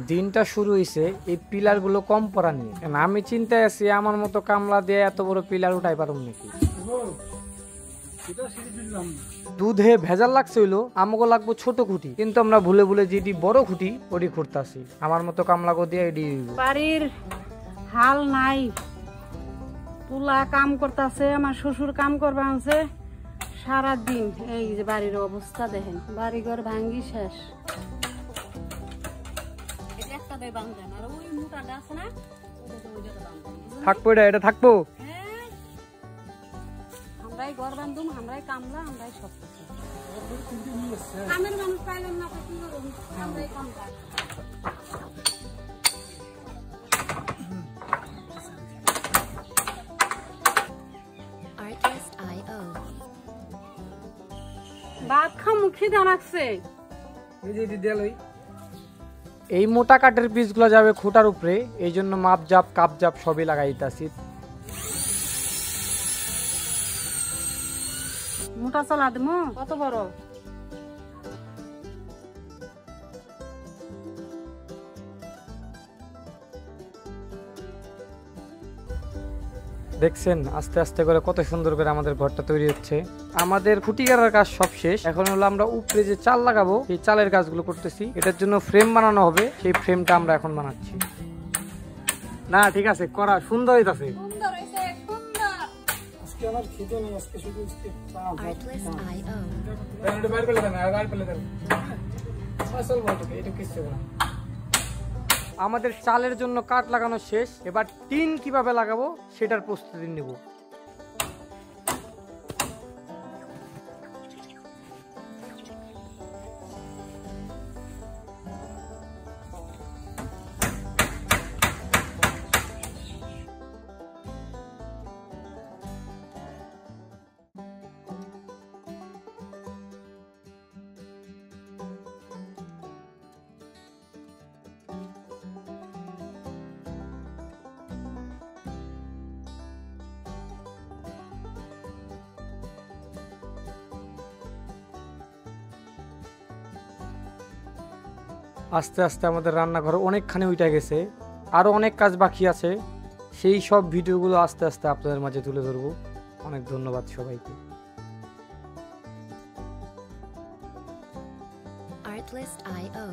দিনটা শুরু হয়েছে এই পিলার গুলো কম পড়া নিয়ে। আমি চিন্তায় আছি আমার মতো কামলা দিয়ে এত বড় পিলার উঠাই পারুম নাকি। দুধে ভেজাল লাগছে হইলো, আমাকে লাগবো ছোট খুঁটি, কিন্তু আমরা ভুলে ভুলে যেটি বড় খুঁটি ওটি খুঁড়তাছি। আমার মতো কামলাগো দিয়ে এটি বাড়ির হাল নাই, পুলা কাম করতেছে, আমার শ্বশুর কাম করবে আনছে সারাদিন। এই যে বাড়ির অবস্থা দেখেন, বাড়ি ঘর ভাঙ্গি শেষ। থাকবো, এটা থাকবো। আমরাই ঘর বান্ধুম, আমরাই কামলা, আমরাই সব কিছু। কামের মানুষ পাইলেন না তো কি করুন, আমরাই কামলা। ভাত খামু, খিদা লাগছে। এই মোটা কাঠের পিস গুলো যাবে খুঁটার উপরে, এই জন্য মাপ জাপ কাপ জাপ সবই লাগাইতাছি। মোটা চালা দিমু, কত বড়? দেখছেন আস্তে আস্তে করে কত সুন্দর করে আমাদের ঘরটা তৈরি হচ্ছে। আমাদের খুঁটি গাড়ার কাজ সব শেষ, এখন হলো আমরা উপরে যে চাল লাগাবো সেই চালের কাজগুলো করতেছি। এটার জন্য ফ্রেম বানানো হবে, সেই ফ্রেমটা আমরা এখন বানাচ্ছি। না ঠিক আছে, করা সুন্দর হইতাছে। আমাদের চালের জন্য কাঠ লাগানো শেষ, এবার টিন কিভাবে লাগাবো সেটার প্রস্তুতি নেব। আস্তে আস্তে আমাদের রান্নাঘর অনেকখানি উঠে গেছে, আরো অনেক কাজ বাকি আছে। সেই সব ভিডিওগুলো আস্তে আস্তে আপনাদের মাঝে তুলে ধরবো। অনেক ধন্যবাদ সবাইকে। Artlist.io